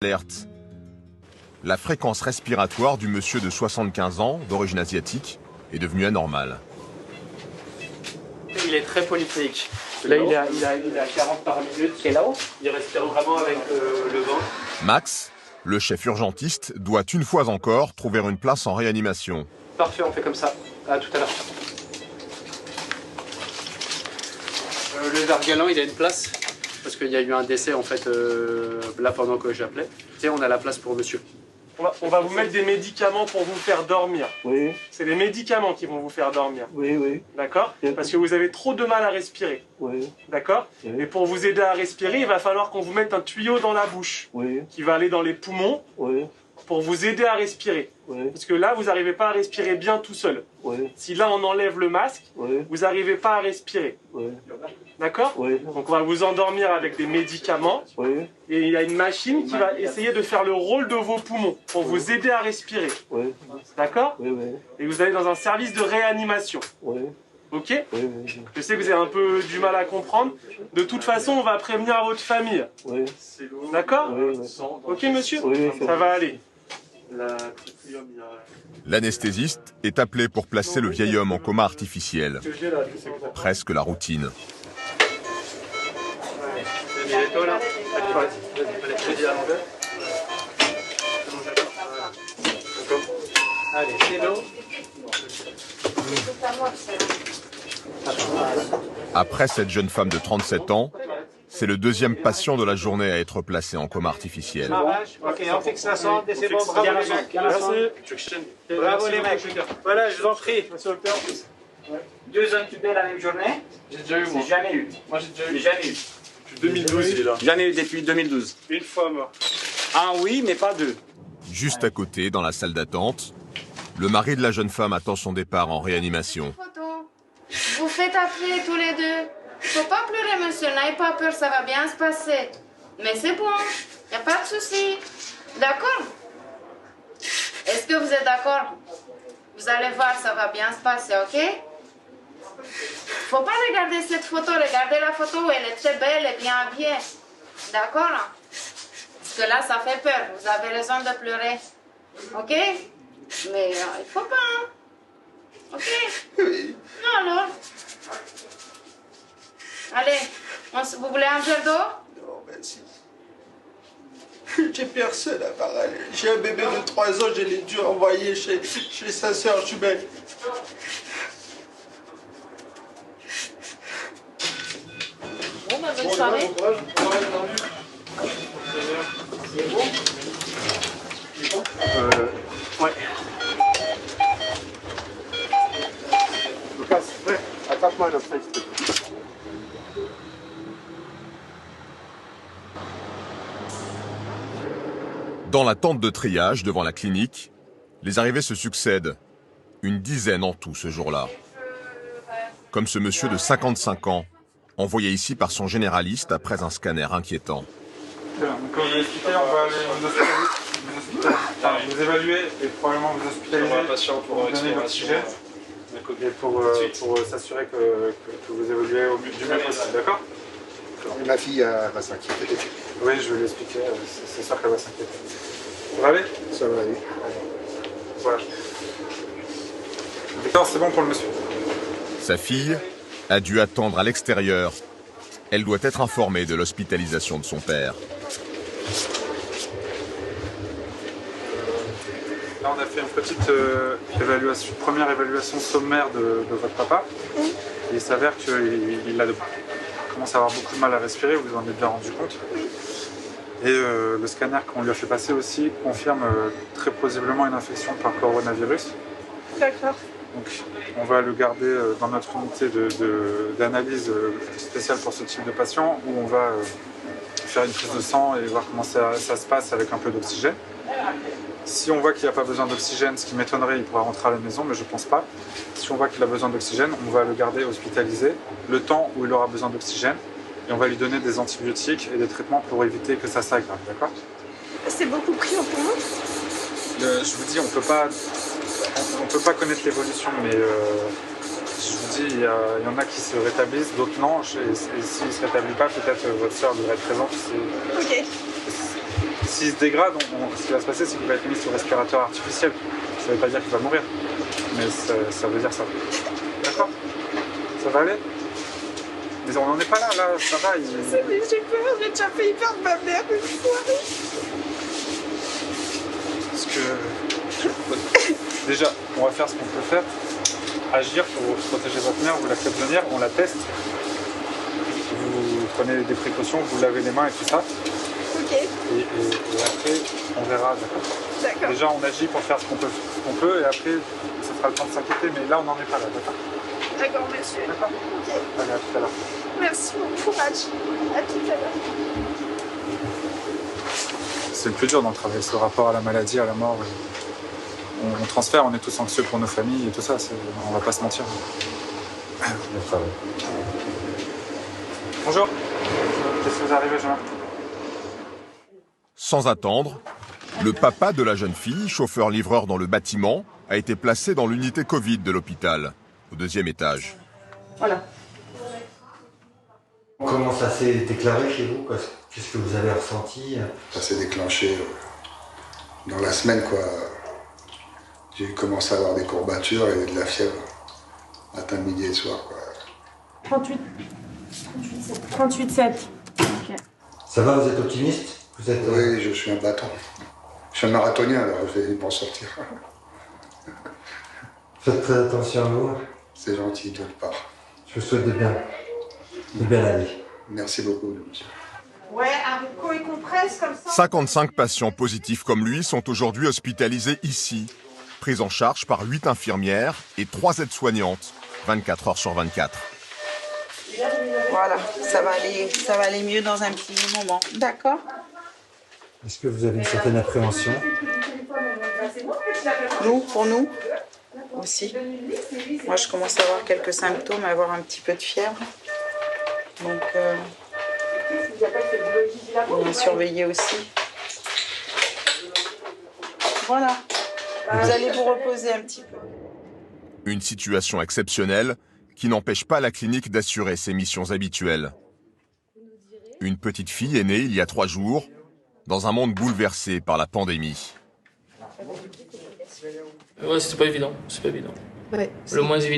Alerte. La fréquence respiratoire du monsieur de 75 ans, d'origine asiatique, est devenue anormale. Il est très polyphénique. Là, il est à 40 par minute. Et là-haut, il respire vraiment avec le vent. Max, le chef urgentiste, doit une fois encore trouver une place en réanimation. Parfait, on fait comme ça. À tout à l'heure. Le Vergalan, il a une place. Parce qu'il y a eu un décès, en fait, là, pendant que j'appelais. Et on a la place pour monsieur. On va vous mettre des médicaments pour vous faire dormir. Oui. C'est les médicaments qui vont vous faire dormir. Oui, oui. D'accord? Parce que vous avez trop de mal à respirer. Oui. D'accord? Oui. Et pour vous aider à respirer, il va falloir qu'on vous mette un tuyau dans la bouche. Oui. Qui va aller dans les poumons. Oui. Pour vous aider à respirer. Oui. Parce que là, vous n'arrivez pas à respirer bien tout seul. Oui. Si là, on enlève le masque, Oui. vous n'arrivez pas à respirer. Oui. D'accord? Oui. Donc on va vous endormir avec des médicaments. Oui. Et il y a une machine qui va essayer de faire le rôle de vos poumons pour vous aider à respirer. Oui. D'accord? Oui, oui. Et vous allez dans un service de réanimation. Oui. Ok? Oui, oui. Je sais que vous avez un peu du mal à comprendre. De toute façon, on va prévenir votre famille. Oui. D'accord? Oui, oui. Ok, monsieur? Oui, ça va aller. L'anesthésiste est appelé pour placer le vieil homme en coma artificiel. Presque la routine. Allez, c'est l'eau. Après cette jeune femme de 37 ans, c'est le deuxième patient de la journée à être placé en coma artificiel. Ok, on fixe la sonde et c'est bon, bravo les mecs. Merci. Bravo les mecs. Voilà, je vous en prie. Deux intubés la même journée. J'ai déjà eu, moi. J'ai jamais eu. Moi, j'ai déjà eu. J'ai jamais eu. Depuis 2012, il est là. Jamais eu depuis 2012. Une fois mort. Ah oui, mais pas deux. Juste à côté, dans la salle d'attente, le mari de la jeune femme attend son départ en réanimation. Vous faites appeler tous les deux. Faut pas pleurer, monsieur. N'ayez pas peur, ça va bien se passer. Mais c'est bon. Y a pas de souci. D'accord? Est-ce que vous êtes d'accord? Vous allez voir, ça va bien se passer, ok? Faut pas regarder cette photo. Regardez la photo, elle est très belle et bien habillée. D'accord? Parce que là, ça fait peur. Vous avez raison de pleurer. Ok? Mais il faut pas. Hein? Ok? Oui. Non, alors? Allez, vous voulez un verre d'eau? Non, merci. J'ai personne à part elle. J'ai un bébé de 3 ans, je l'ai dû envoyer chez sa sœur jumelle. Bon, bah, bonne soirée. C'est bon? Ouais. Lucas, ouais, attaque-moi un petit peu. Dans la tente de triage devant la clinique, les arrivées se succèdent. Une dizaine en tout ce jour-là. Comme ce monsieur de 55 ans, envoyé ici par son généraliste après un scanner inquiétant. Comme vous l'expliquez, on va aller vous évaluer et probablement vous hospitaliser pour vous donner l'oxygène et pour s'assurer que vous évoluez du mieux possible, d'accord? Ma fille va s'inquiéter. Oui, je vais l'expliquer, c'est sûr qu'elle va s'inquiéter. Ça va aller? Ça va aller. Voilà. D'accord, c'est bon pour le monsieur. Sa fille a dû attendre à l'extérieur. Elle doit être informée de l'hospitalisation de son père. Là, on a fait une petite première évaluation sommaire de votre papa. Et il s'avère qu'il commence à avoir beaucoup de mal à respirer, vous vous en êtes bien rendu compte. Et le scanner qu'on lui a fait passer aussi confirme très plausiblement une infection par coronavirus. D'accord. Donc on va le garder dans notre unité d'analyse spéciale pour ce type de patient, où on va faire une prise de sang et voir comment ça se passe avec un peu d'oxygène. Si on voit qu'il n'y a pas besoin d'oxygène, ce qui m'étonnerait, il pourra rentrer à la maison, mais je ne pense pas. Si on voit qu'il a besoin d'oxygène, on va le garder hospitalisé le temps où il aura besoin d'oxygène et on va lui donner des antibiotiques et des traitements pour éviter que ça s'aggrave, d'accord? C'est beaucoup pris en ce moment? Je vous dis, on peut pas connaître l'évolution, mais je vous dis, il y en a qui se rétablissent, d'autres non. Et s'ils ne se rétablissent pas, peut-être votre soeur devrait être présente. Ok. s'il se dégrade, ce qui va se passer, c'est qu'il va être mis sous respirateur artificiel. Ça ne veut pas dire qu'il va mourir, mais ça veut dire ça. D'accord? Ça va aller? Mais on n'en est pas là, ça va. Je sais, mais j'ai peur, j'ai déjà failli perdre ma mère une fois. Parce que... Déjà, on va faire ce qu'on peut faire. Agir pour protéger votre mère, vous la faites venir, on la teste. Vous prenez des précautions, vous lavez les mains et tout ça. Ok. Et après, on verra, d'accord? D'accord. Déjà, on agit pour faire ce qu'on peut, et après, ça fera le temps de s'inquiéter, mais là, on n'en est pas là, d'accord? D'accord, monsieur. D'accord? Ok. Allez, à tout à l'heure. Merci, bon courage. À tout à l'heure. C'est le plus dur dans le travail, ce rapport à la maladie, à la mort. On transfère, on est tous anxieux pour nos familles et tout ça, on va pas se mentir. Bonjour. Qu'est-ce que vous arrivez, Jean? Sans attendre, le papa de la jeune fille, chauffeur-livreur dans le bâtiment, a été placé dans l'unité Covid de l'hôpital, au 2e étage. Voilà. Comment ça s'est déclaré chez vous? Qu'est-ce que vous avez ressenti? Ça s'est déclenché dans la semaine, quoi. J'ai commencé à avoir des courbatures et de la fièvre, matin, midi et soir, quoi. 38,7. Ok. Ça va, vous êtes optimiste? Vous êtes, Oui, je suis un bâton. Je suis un marathonien, alors je vais m'en sortir. Faites très attention à vous. C'est gentil de votre part. Je vous souhaite de bien aller. Merci beaucoup, monsieur. Ouais, un co et compresse comme ça. 55 patients positifs comme lui sont aujourd'hui hospitalisés ici, pris en charge par 8 infirmières et 3 aides-soignantes, 24 heures sur 24. Voilà, ça va aller mieux dans un petit moment. D'accord? Est-ce que vous avez une certaine appréhension? Pour nous aussi. Moi, je commence à avoir quelques symptômes, à avoir un petit peu de fièvre. Donc, on va surveiller aussi. Voilà. Vous allez vous reposer un petit peu. Une situation exceptionnelle qui n'empêche pas la clinique d'assurer ses missions habituelles. Une petite fille est née il y a 3 jours, dans un monde bouleversé par la pandémie. Ouais, c'est pas évident, c'est pas évident. Ouais, Le moins évident.